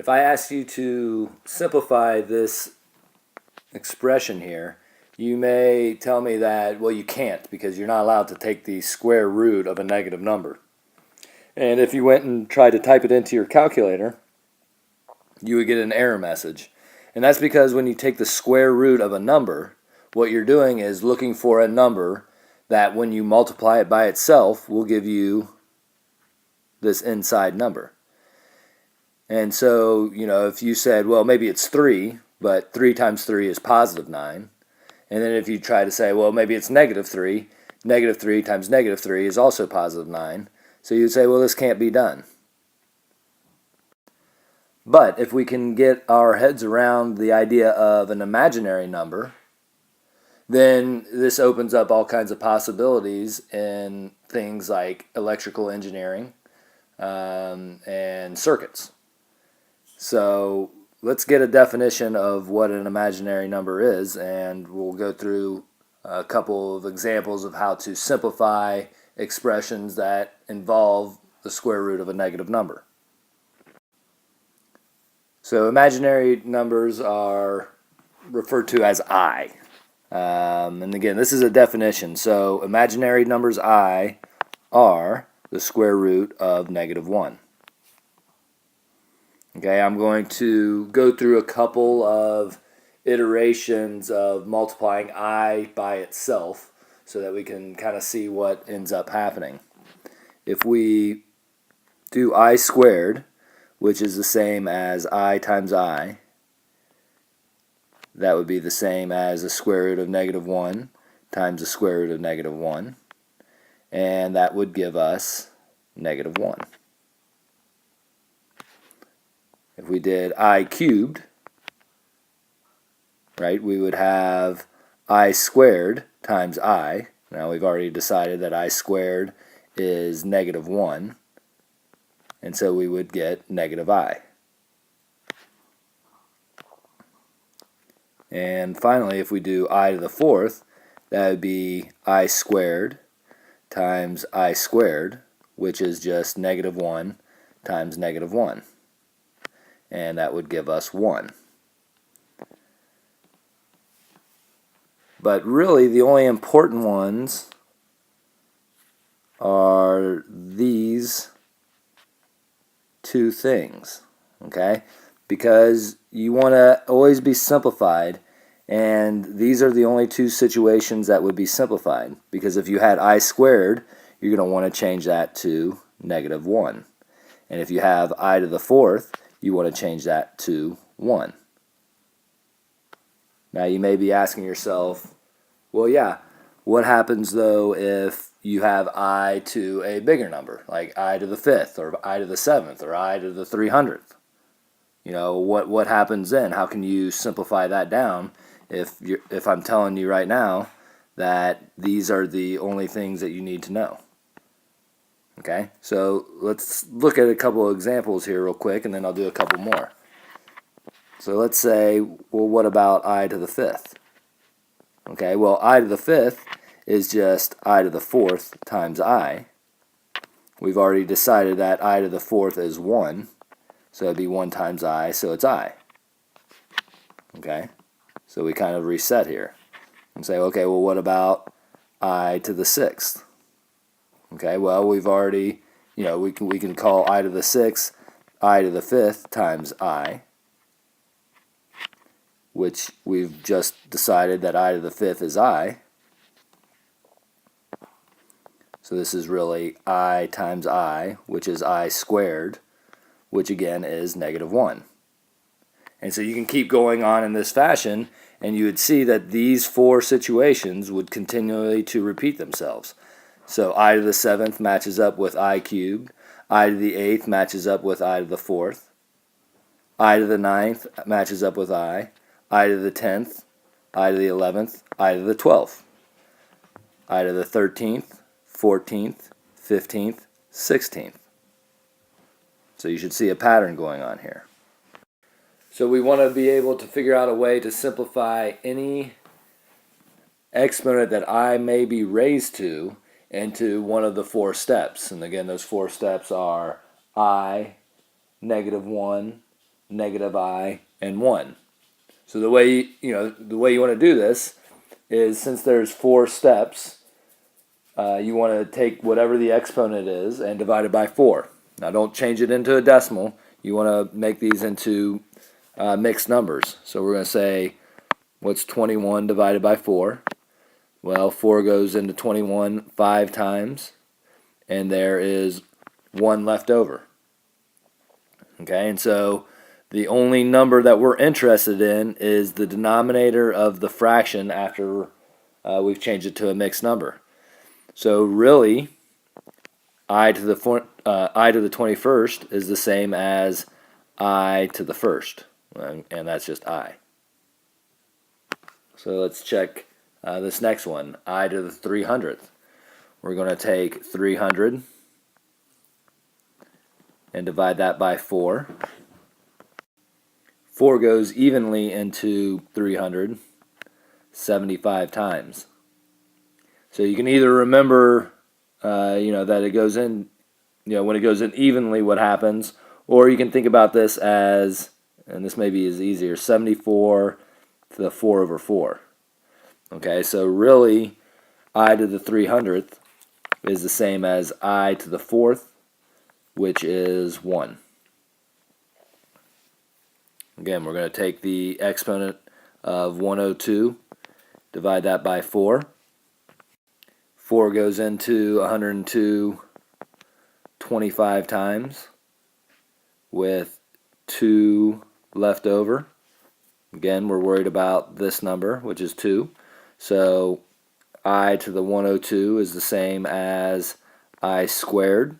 If I ask you to simplify this expression here, you may tell me that, well, you can't because you're not allowed to take the square root of a negative number. And if you went and tried to type it into your calculator, you would get an error message. And that's because when you take the square root of a number, what you're doing is looking for a number that when you multiply it by itself will give you this inside number. And so, if you said, well, maybe it's 3, but 3 times 3 is positive 9. And then if you try to say, well, maybe it's negative 3 times negative 3 is also positive 9. So you'd say, well, this can't be done. But if we can get our heads around the idea of an imaginary number, then this opens up all kinds of possibilities in things like electrical engineering and circuits. So let's get a definition of what an imaginary number is, and we'll go through a couple of examples of how to simplify expressions that involve the square root of a negative number. So imaginary numbers are referred to as I. And again, this is a definition. So imaginary numbers I are the square root of negative 1. Okay, I'm going to go through a couple of iterations of multiplying I by itself so that we can kind of see what ends up happening. If we do I squared, which is the same as I times I, that would be the same as the square root of negative 1 times the square root of negative 1, and that would give us negative 1. If we did I cubed, right, we would have I squared times I. Now we've already decided that I squared is negative 1, and so we would get negative I. And finally, if we do I to the fourth, that would be I squared times I squared, which is just negative 1 times negative 1. And that would give us 1. But really, the only important ones are these two things, okay? Because you want to always be simplified, and these are the only two situations that would be simplified. Because if you had I squared, you're going to want to change that to negative 1. And if you have I to the fourth, you want to change that to 1. Now you may be asking yourself, well, yeah, what happens though if you have I to a bigger number, like I to the 5th, or I to the 7th, or I to the 300th? What happens then? How can you simplify that down if I'm telling you right now that these are the only things that you need to know? Okay, so let's look at a couple of examples here real quick, and then I'll do a couple more. So let's say, well, what about I to the 5th? Okay, well, I to the 5th is just I to the 4th times I. We've already decided that I to the 4th is 1, so it'd be 1 times I, so it's I. Okay, so we kind of reset here and say, okay, well, what about I to the 6th? Okay, well, we've already, we can call I to the 6th I to the 5th times I, which we've just decided that I to the 5th is I. So this is really I times I, which is I squared, which again is negative 1. And so you can keep going on in this fashion, and you would see that these four situations would continually to repeat themselves. So I to the 7th matches up with I cubed. I to the 8th matches up with I to the 4th. I to the 9th matches up with I to the 10th, I to the 11th, I to the 12th. I to the 13th, 14th, 15th, 16th. So you should see a pattern going on here. So we want to be able to figure out a way to simplify any exponent that I may be raised to into one of the four steps. And again, those four steps are I, negative 1, negative I, and 1. So the way you want to do this is, since there's 4 steps, you want to take whatever the exponent is and divide it by 4. Now don't change it into a decimal. You want to make these into mixed numbers. So we're going to say, what's 21 divided by 4? Well, 4 goes into 21 5 times, and there is 1 left over. Okay, and so the only number that we're interested in is the denominator of the fraction after we've changed it to a mixed number. So really, I to the 21st is the same as I to the 1st, and that's just I. So let's check this next one, I to the 300th. We're going to take 300 and divide that by 4. 4 goes evenly into 300 75 times. So you can either remember, that it goes in, when it goes in evenly, what happens, or you can think about this as, and this maybe is easier, 74 to the 4 over 4. Okay, so really, I to the 300th is the same as I to the 4th, which is 1. Again, we're going to take the exponent of 102, divide that by 4. 4 goes into 102 25 times, with 2 left over. Again, we're worried about this number, which is 2. So I to the 102 is the same as I squared,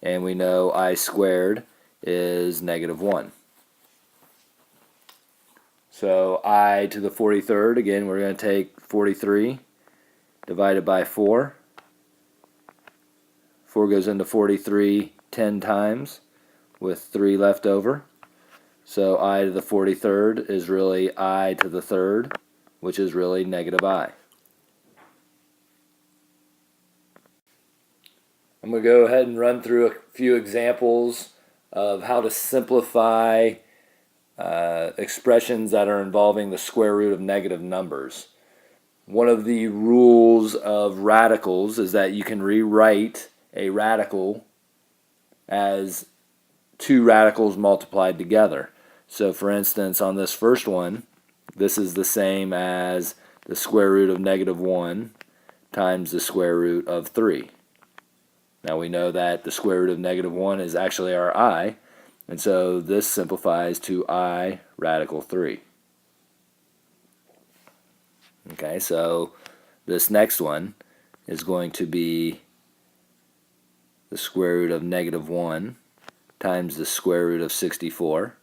and we know I squared is negative 1. So I to the 43rd, again, we're going to take 43 divided by 4. 4 goes into 43 10 times, with 3 left over. So I to the 43rd is really I to the 3rd, which is really negative I. I'm going to go ahead and run through a few examples of how to simplify expressions that are involving the square root of negative numbers. One of the rules of radicals is that you can rewrite a radical as 2 radicals multiplied together. So for instance, on this first one, this is the same as the square root of negative 1 times the square root of 3. Now we know that the square root of negative 1 is actually our I, and so this simplifies to I radical 3. Okay, so this next one is going to be the square root of negative 1 times the square root of 64.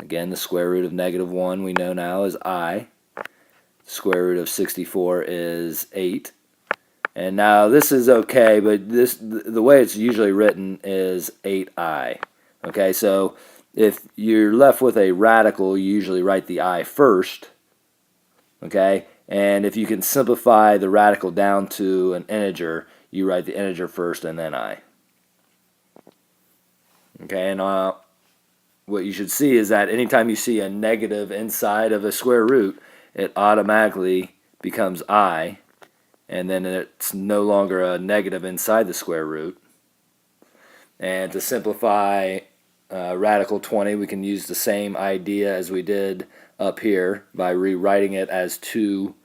Again, the square root of negative 1 we know now is I. The square root of 64 is 8. And now this is okay, but the way it's usually written is 8I. Okay, so if you're left with a radical, you usually write the I first. Okay, and if you can simplify the radical down to an integer, you write the integer first and then I. Okay, and what you should see is that anytime you see a negative inside of a square root, it automatically becomes I, and then it's no longer a negative inside the square root. And to simplify radical 20, we can use the same idea as we did up here by rewriting it as two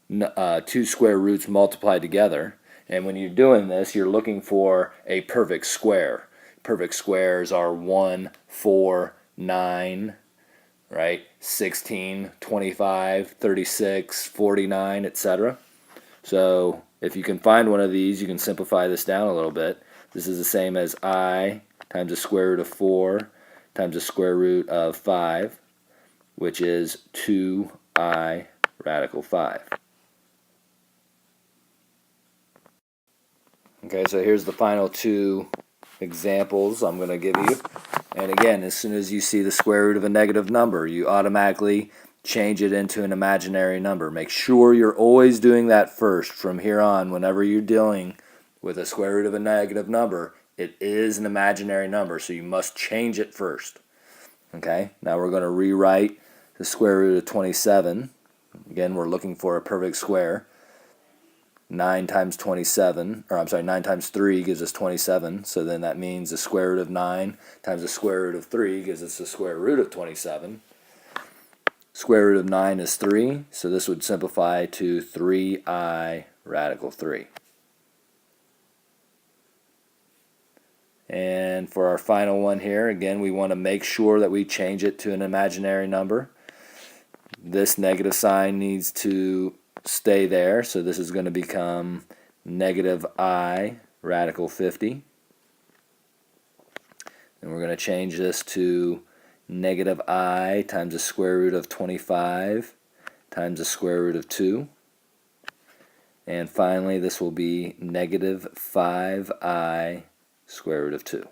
square roots multiplied together. And when you're doing this, you're looking for a perfect square. Perfect squares are 1, 4, 9, right? 16, 25, 36, 49, etc. So if you can find one of these, you can simplify this down a little bit. This is the same as I times the square root of 4 times the square root of 5, which is 2I radical 5. Okay, so here's the final 2 examples I'm going to give you. And again, as soon as you see the square root of a negative number, you automatically change it into an imaginary number. Make sure you're always doing that first from here on. Whenever you're dealing with a square root of a negative number, It is an imaginary number, so you must change it first. Okay, now we're going to rewrite the square root of 27. Again, we're looking for a perfect square. 9 times 27, or I'm sorry, 9 times 3 gives us 27, so then that means the square root of 9 times the square root of 3 gives us the square root of 27. Square root of 9 is 3, so this would simplify to 3i radical 3. And for our final one here, again, we want to make sure that we change it to an imaginary number. This negative sign needs to stay there, so this is going to become negative I radical 50. And we're going to change this to negative I times the square root of 25 times the square root of 2. And finally, this will be negative 5i square root of 2.